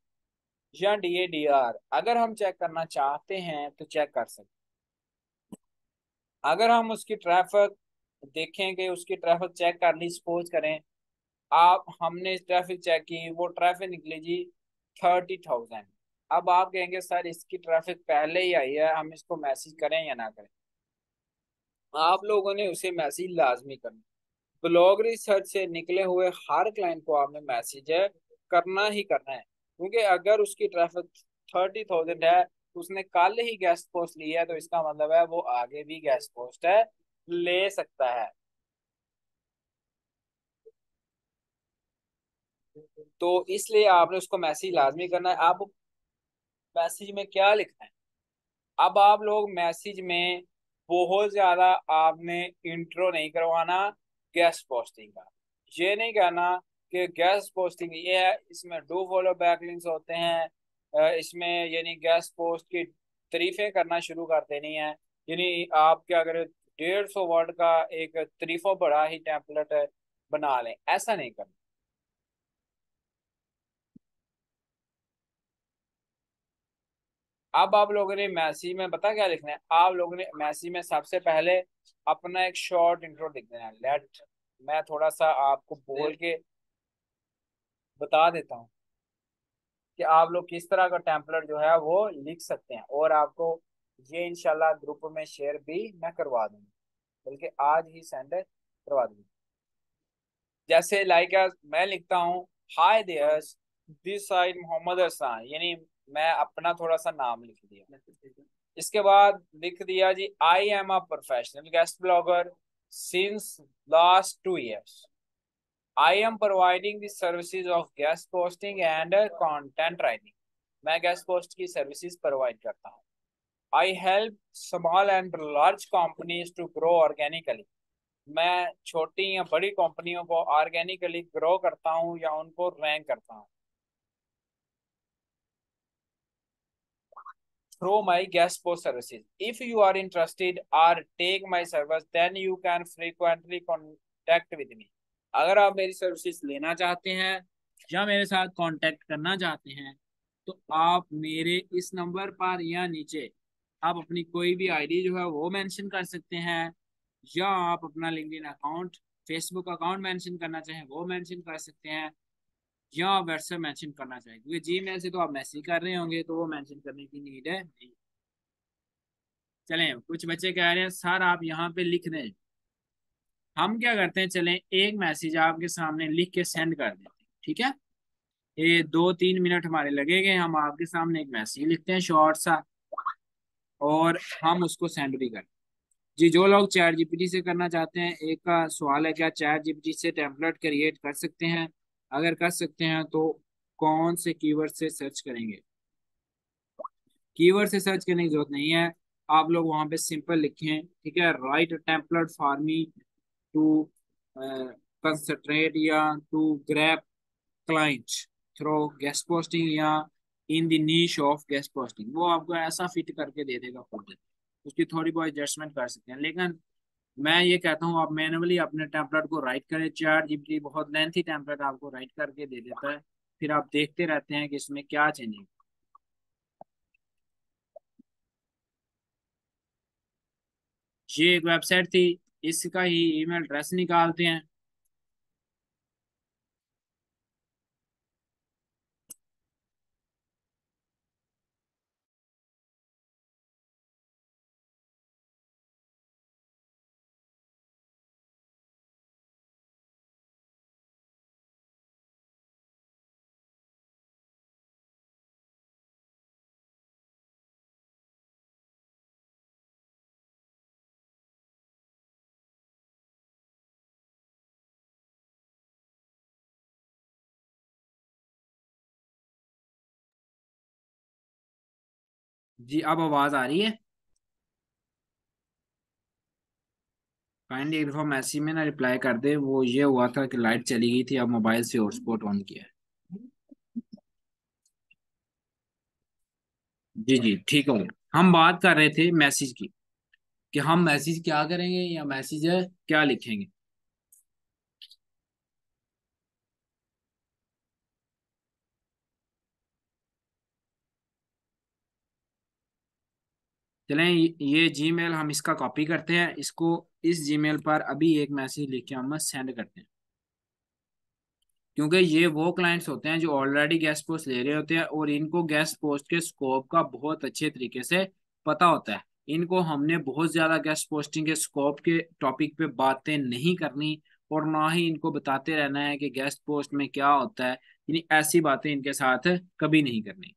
या DADR अगर हम चेक करना चाहते हैं तो चेक कर सकते हैं। अगर हम उसकी ट्रैफिक देखेंगे, उसकी ट्रैफिक चेक कर ली, सपोज करें आप हमने ट्रैफिक चेक की, वो ट्रैफिक निकली जी 30,000। अब आप कहेंगे सर इसकी ट्रैफिक पहले ही आई है, हम इसको मैसेज करें या ना करें। आप लोगों ने उसे मैसेज लाजमी करना। ब्लॉग रिसर्च से निकले हुए हर क्लाइंट को आपने मैसेज करना ही करना है, क्योंकि अगर उसकी ट्रैफिक 30,000 है, उसने कल ही गेस्ट पोस्ट ली है, तो इसका मतलब है वो आगे भी गेस्ट पोस्ट है ले सकता है। तो इसलिए आपने उसको मैसेज लाजमी करना है। आप मैसेज में क्या लिखना है, अब आप लोग मैसेज में बहुत ज्यादा आपने इंट्रो नहीं करवाना गेस्ट पोस्टिंग का। ये नहीं कहना कि गेस्ट पोस्टिंग ये है, इसमें डू फॉलो बैक लिंक्स होते हैं। इसमें यानी गेस्ट पोस्ट की तारीफें करना शुरू कर देनी है। यानी आप क्या करें, 150 वर्ड का एक तारीफों बड़ा ही टेम्पलेट बना लें, ऐसा नहीं करना। अब आप लोगों ने मैसेज में बता क्या लिखना है, आप लोगों ने मैसेज में सबसे पहले अपना एक शॉर्ट इंट्रो लिख देना है। लेट मैं थोड़ा सा आपको बोल के बता देता हूँ कि आप लोग किस तरह का टेम्पलेट जो है वो लिख सकते हैं, और आपको ये इंशाल्लाह ग्रुप में शेयर भी मैं करवा दूंगा, बल्कि आज ही सेंड करवा दूंगा। जैसे लाइक मैं लिखता हूँ, hi there's, this side Mohammad Hasan, यानी मैं अपना थोड़ा सा नाम लिख दिया। इसके बाद लिख दिया जी, I am a professional guest blogger since last 2 years। I am providing the services of guest posting and content writing. मैं गेस्ट पोस्ट की सर्विसेज प्रोवाइड करता हूँ। I help small and large companies to grow organically. मैं छोटी या बड़ी कंपनियों को ऑर्गेनिकली ग्रो करता हूँ या उनको रैंक करता हूँ through my guest post services. If you are interested or take my service, then you can frequently contact with me. अगर आप मेरी सर्विसेज लेना चाहते हैं या मेरे साथ कांटेक्ट करना चाहते हैं तो आप मेरे इस नंबर पर या नीचे आप अपनी कोई भी आईडी जो है वो मेंशन कर सकते हैं, या आप अपना LinkedIn account, Facebook account mention करना चाहें वो मेंशन कर सकते हैं, या आप व्हाट्सएप मेंशन करना चाहें, क्योंकि जी मेल से तो आप मैसेज कर रहे होंगे तो वो मेंशन करने की नीड है नहीं। चलें, कुछ बच्चे कह रहे हैं सर आप यहाँ पे लिख दें। हम क्या करते हैं, चलें एक मैसेज आपके सामने लिख के सेंड कर देते हैं, ठीक है। ये 2-3 मिनट हमारे लगेंगे, हम आपके सामने एक मैसेज लिखते हैं शॉर्ट सा, और हम उसको सेंड भी करते हैं। जी, जो लोग चैट जीपीटी से करना चाहते हैं, एक का सवाल है, क्या चैट जीपीटी से टेम्पलेट क्रिएट कर सकते हैं? अगर कर सकते हैं तो कौन से कीवर्ड से सर्च करेंगे? कीवर्ड से सर्च करने की जरूरत नहीं है, आप लोग वहां पे सिंपल लिखें, ठीक है, write template for me to concentrate या to grab client through guest posting या in the niche of guest posting. वो आपको ऐसा फिट करके दे देगा खुद, उसकी थोड़ी बहुत एडजस्टमेंट कर सकते हैं, लेकिन मैं ये कहता हूँ आप मैनुअली अपने टेम्पलेट को राइट करें। चैट जीपीटी बहुत लेंथी टेम्पलेट आपको राइट करके दे देता है, फिर आप देखते रहते हैं कि इसमें क्या चेंजिंग। ये एक वेबसाइट थी, इसका ही ईमेल एड्रेस निकालते हैं। जी, अब आवाज आ रही है? काइंडली एक दफा मैसेज में ना रिप्लाई कर दे। वो ये हुआ था कि लाइट चली गई थी, अब मोबाइल से हॉटस्पॉट ऑन किया है। जी जी, ठीक हो गया। हम बात कर रहे थे मैसेज की, कि हम मैसेज क्या करेंगे या मैसेज है क्या लिखेंगे। चलें, ये जीमेल हम इसका कॉपी करते हैं, इसको इस जीमेल पर अभी एक मैसेज लिख के हम सेंड करते हैं, क्योंकि ये वो क्लाइंट्स होते हैं जो ऑलरेडी गेस्ट पोस्ट ले रहे होते हैं और इनको गेस्ट पोस्ट के स्कोप का बहुत अच्छे तरीके से पता होता है। इनको हमने बहुत ज्यादा गेस्ट पोस्टिंग के स्कोप के टॉपिक पे बातें नहीं करनी, और ना ही इनको बताते रहना है कि गेस्ट पोस्ट में क्या होता है, यानी ऐसी बातें इनके साथ कभी नहीं करनी।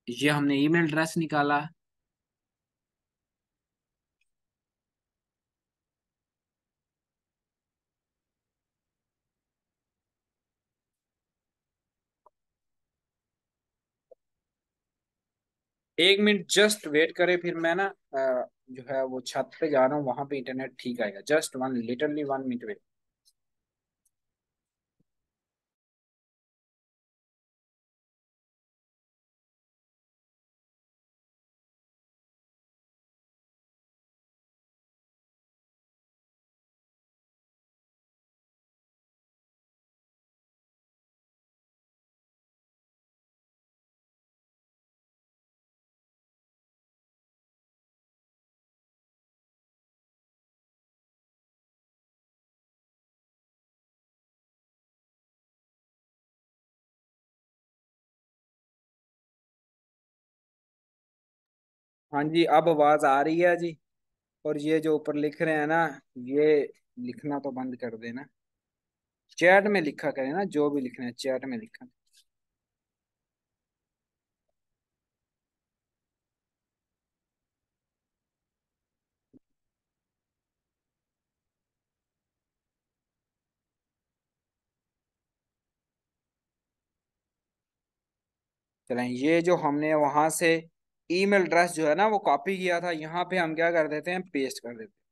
ये हमने ईमेल एड्रेस निकाला। 1 मिनट जस्ट वेट करें, फिर मैं ना जो है वो छत पे जा रहा हूँ, वहां पे इंटरनेट ठीक आएगा। Just one, literally 1 minute wait. हाँ जी, अब आवाज आ रही है जी। और ये जो ऊपर लिख रहे हैं ना, ये लिखना तो बंद कर देना, चैट में लिखा करें ना, जो भी लिखना है चैट में लिखा। चलें, ये जो हमने वहां से ईमेल एड्रेस जो है ना वो कॉपी किया था, यहाँ पे हम क्या कर देते हैं, पेस्ट कर देते हैं।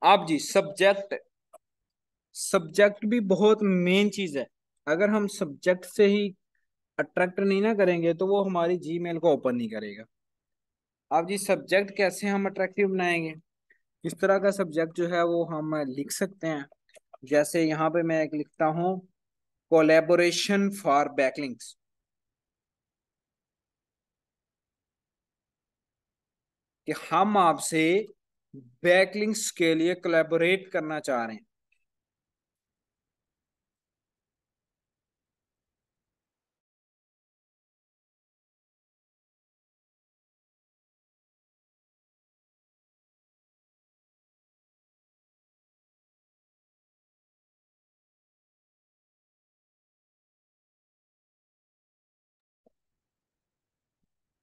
अब जी सब्जेक्ट, सब्जेक्ट भी बहुत मेन चीज है। अगर हम सब्जेक्ट से ही अट्रैक्ट नहीं ना करेंगे तो वो हमारी जीमेल को ओपन नहीं करेगा। अब जी सब्जेक्ट कैसे हम अट्रैक्टिव बनाएंगे, किस तरह का सब्जेक्ट जो है वो हम लिख सकते हैं। जैसे यहाँ पे मैं एक लिखता हूँ, कोलेबोरेशन फॉर बैकलिंक्स, कि हम आपसे बैकलिंक्स के लिए कोलैबोरेट करना चाह रहे हैं।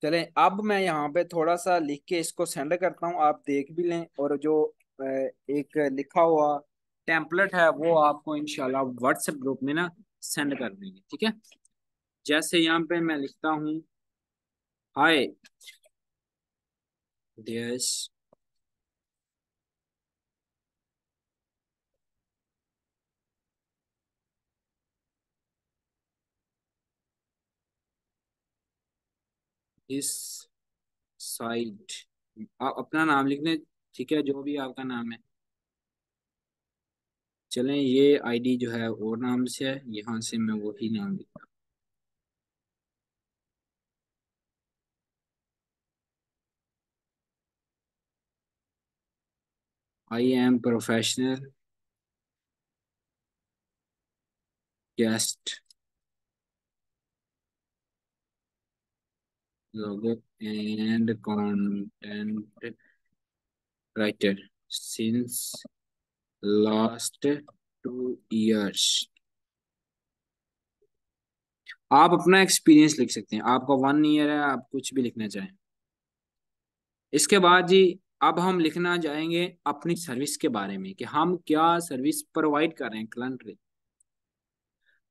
चलें, अब मैं यहाँ पे थोड़ा सा लिख के इसको सेंड करता हूँ, आप देख भी लें। और जो एक लिखा हुआ टेम्पलेट है वो आपको इंशाल्लाह व्हाट्सएप ग्रुप में ना सेंड कर देंगे, ठीक है। जैसे यहाँ पे मैं लिखता हूँ, हाय दिस इस साइट, आप अपना नाम लिख लें, ठीक है, जो भी आपका नाम है। चलें, ये आईडी जो है और नाम से है, यहाँ से मैं वही नाम लिखता हूँ, I am professional guest logo and content writer since last 2 years। आप अपना एक्सपीरियंस लिख सकते हैं, आपका 1 ईयर है, आप कुछ भी लिखना चाहें। इसके बाद जी अब हम लिखना जाएंगे अपनी सर्विस के बारे में, कि हम क्या सर्विस प्रोवाइड कर रहे हैं क्लाइंट को।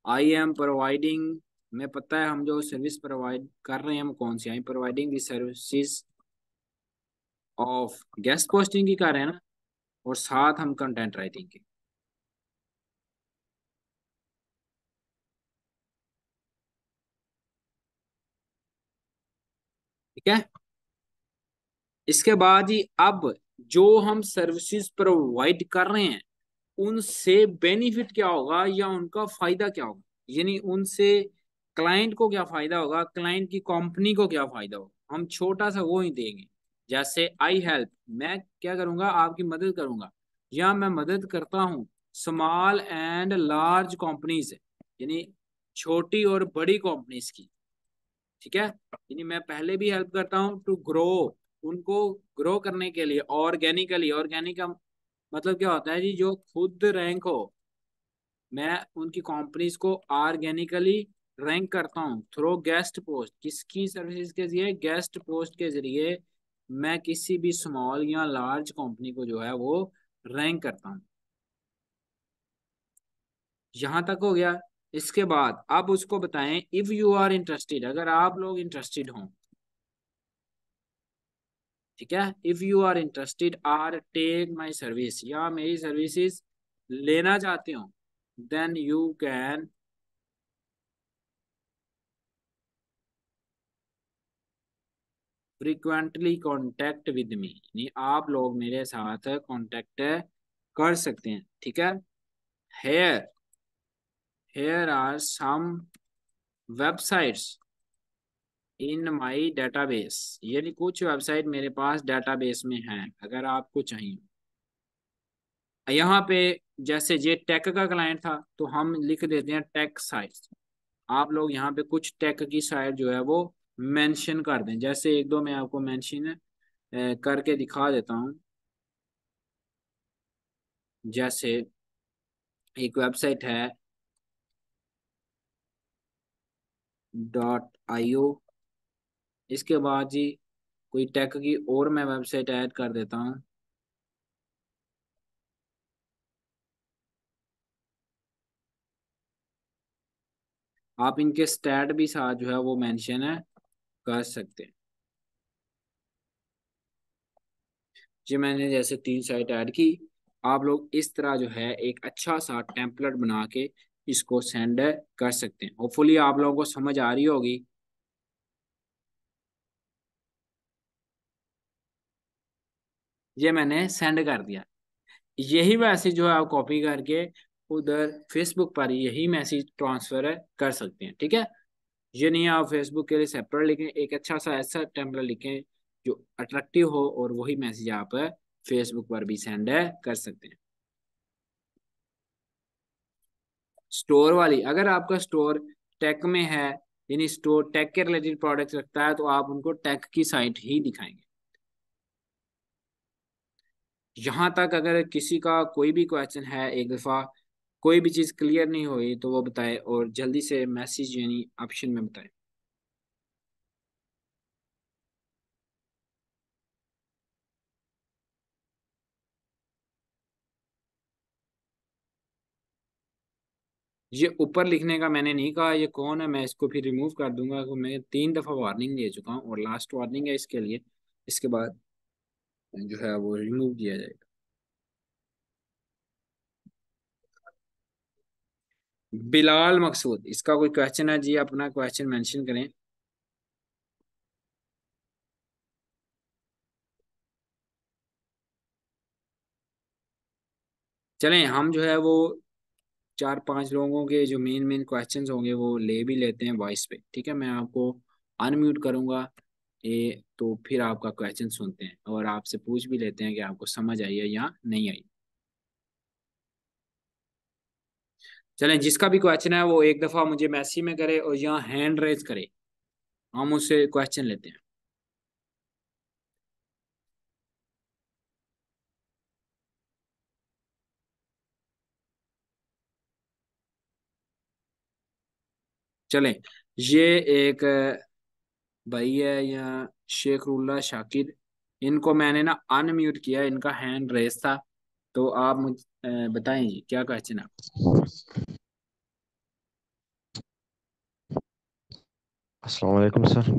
आई एम प्रोवाइडिंग, हमें पता है हम जो सर्विस प्रोवाइड कर रहे हैं हम कौन सी, I am providing the services of guest posting की कर रहे हैं ना, और साथ हम कंटेंट राइटिंग की, ठीक है। इसके बाद ही अब जो हम सर्विसेज प्रोवाइड कर रहे हैं उनसे बेनिफिट क्या होगा या उनका फायदा क्या होगा, यानी उनसे क्लाइंट को क्या फायदा होगा, क्लाइंट की कंपनी को क्या फायदा होगा, हम छोटा सा वो ही देंगे। जैसे आई हेल्प, मैं क्या करूंगा, आपकी मदद करूंगा, या मैं मदद करता हूँ स्मॉल एंड लार्ज कंपनीज, यानी छोटी और बड़ी कंपनीज की, ठीक है। यानी मैं पहले भी हेल्प करता हूँ टू ग्रो, उनको ग्रो करने के लिए ऑर्गेनिकली। ऑर्गेनिक का मतलब क्या होता है जी, जो खुद रैंक हो, मैं उनकी कंपनीज को ऑर्गेनिकली रैंक करता हूँ थ्रू गेस्ट पोस्ट, किसकी सर्विसेज के जरिए, गेस्ट पोस्ट के जरिए मैं किसी भी स्मॉल या लार्ज कंपनी को जो है वो रैंक करता हूँ। यहाँ तक हो गया। इसके बाद अब उसको बताएं, इफ यू आर इंटरेस्टेड, अगर आप लोग इंटरेस्टेड हों, ठीक है, if you are interested are take my service, या मेरी सर्विसेज लेना चाहते हो, then you can frequently contact with me, यानी आप लोग मेरे साथ कॉन्टेक्ट कर सकते हैं, ठीक है। Here here are some websites in my database, यानी कुछ वेबसाइट मेरे पास डेटाबेस में हैं, अगर आपको चाहिए। यहाँ पे जैसे ये टेक का क्लाइंट था तो हम लिख देते हैं टेक साइट्स, आप लोग यहाँ पे कुछ टेक की साइट जो है वो मेंशन कर दें। जैसे एक दो मैं आपको मेंशन करके दिखा देता हूँ। जैसे एक वेबसाइट है .io, इसके बाद जी कोई टेक की और मैं वेबसाइट ऐड कर देता हूँ। आप इनके स्टैट भी साथ जो है वो मेंशन है कर सकते हैं। जी मैंने जैसे 3 साइट ऐड की, आप लोग इस तरह जो है एक अच्छा सा टेम्पलेट बना के इसको सेंड कर सकते हैं। होपफुली आप लोगों को समझ आ रही होगी। ये मैंने सेंड कर दिया। यही मैसेज जो है आप कॉपी करके उधर फेसबुक पर यही मैसेज ट्रांसफर कर सकते हैं, ठीक है। ये नहीं है आप फेसबुक के लिए सेपरेट लिखें, एक अच्छा सा ऐसा टेम्पलेट लिखें जो अट्रैक्टिव हो, और वही मैसेज आप फेसबुक पर भी सेंड कर सकते हैं। स्टोर वाली, अगर आपका स्टोर टेक में है, यानी स्टोर टेक के रिलेटेड प्रोडक्ट्स रखता है, तो आप उनको टेक की साइट ही दिखाएंगे। यहाँ तक अगर किसी का कोई भी क्वेश्चन है, एक दफ़ा कोई भी चीज़ क्लियर नहीं हुई तो वो बताए, और जल्दी से मैसेज यानी ऑप्शन में बताए। ये ऊपर लिखने का मैंने नहीं कहा ये कौन है, मैं इसको फिर रिमूव कर दूंगा, तो मैं 3 दफ़ा वार्निंग दे चुका हूँ और लास्ट वार्निंग है इसके लिए। इसके बाद जो है वो रिमूव किया जाएगा। बिलाल मकसूद, इसका कोई क्वेश्चन है जी? अपना क्वेश्चन मेंशन करें। चलें हम जो है वो 4-5 लोगों के जो मेन मेन क्वेश्चंस होंगे वो ले भी लेते हैं वॉइस पे, ठीक है। मैं आपको अनम्यूट करूंगा, ये तो फिर आपका क्वेश्चन सुनते हैं और आपसे पूछ भी लेते हैं कि आपको समझ आई है या नहीं आई। चलें जिसका भी क्वेश्चन है वो एक दफ़ा मुझे मैसेज में करे और यहाँ हैंड रेज करे, हम उससे क्वेश्चन लेते हैं। चलें, ये एक भाई है या शेखरुल्ला शाकिर, इनको मैंने ना अनम्यूट किया, इनका हैंड रेस था। तो आप मुझे बताएं जी क्या क्वेश्चन है। अस्सलाम वालेकुम सर।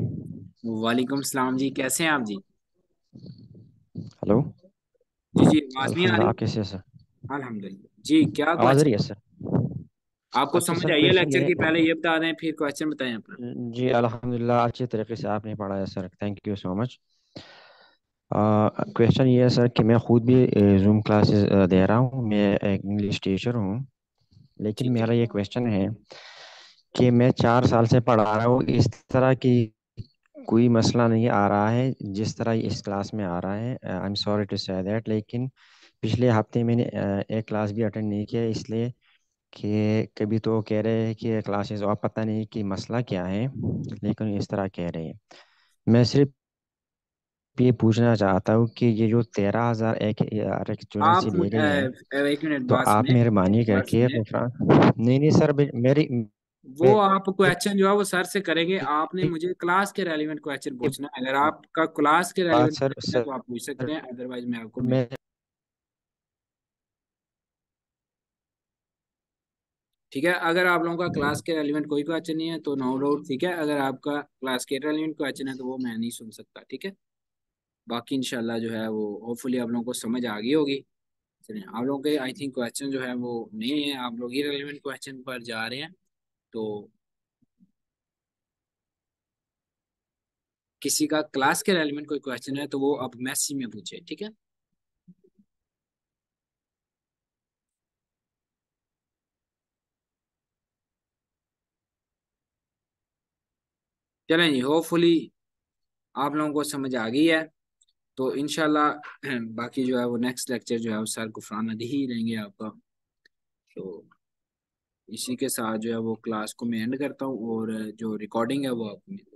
वालेकुम सलाम जी, कैसे हैं आप जी? हेलो। जी जी, आवाज नहीं आ अल्हम्दुलिल्लाह, रही? आप कैसे हैं सर? अल्हम्दुलिल्लाह जी, क्या आवाज़ आ रही क्वेश्चन? है सर? आपको अच्छा समझ सर, आई है क्वेश्चन लेक्चर ये की? पहले ये बता दें फिर क्वेश्चन बताएं अपना। जी अल्हम्दुलिल्लाह अच्छे तरीके से आपने पढ़ाया sir, thank you so much. Question ये है सर कि मैं खुद भी जूम क्लासेस दे रहा हूँ, मैं एक इंग्लिश टीचर हूँ। लेकिन ठीक है। मेरा ये क्वेश्चन है कि मैं 4 साल से पढ़ा रहा हूँ, इस तरह की कोई मसला नहीं आ रहा है जिस तरह इस क्लास में आ रहा है। I am sorry to say that, लेकिन पिछले हफ्ते मैंने एक क्लास भी अटेंड नहीं किया, इसलिए कि कभी तो कह रहे हैं कि क्लासेस और पता नहीं कि मसला क्या है, लेकिन इस तरह कह रहे हैं। मैं सिर्फ ये पूछना चाहता हूँ कि ये जो 13,001 स्टूडेंट आप से लिए गए हैं, एक मिनट तो बात आप सुने, मेहरबानी बात करके सुने। रेफरेंस। नहीं नहीं सर, मेरी वो मेरी आप क्वेश्चन जो है वो सर से करेंगे, आपने मुझे क्लास के रेलिवेंट क्वेश्चन पूछना है। अगर आपका क्लास के बात रेलिवेंट सर क्वेश्चन है सर तो आप पूछ सकते हैं, अदरवाइज मैं आपको मैं ठीक है। अगर आप लोगों का क्लास के रेलिवेंट कोई क्वेश्चन नहीं है तो नो डाउट ठीक है, अगर आपका क्लास के रेलिवेंट क्वेश्चन है तो वो मैं नहीं सुन सकता, ठीक है। बाकी इंशाल्लाह जो है वो होपफुली आप लोगों को समझ आ गई होगी। चलिए, आप लोगों के आई थिंक क्वेश्चन जो है वो नहीं है, आप लोग ही रेलिवेंट क्वेश्चन पर जा रहे हैं। तो किसी का क्लास के रेलिवेंट कोई क्वेश्चन है तो वो अब मैसेज में पूछे, ठीक है। चलें जी, होपफुली आप लोगों को समझ आ गई है। तो इंशाल्लाह बाकी जो है वो नेक्स्ट लेक्चर जो है वो सर गुफरान अदी ही रहेंगे आपका। तो इसी के साथ जो है वो क्लास को मैं एंड करता हूँ, और जो रिकॉर्डिंग है वो आपको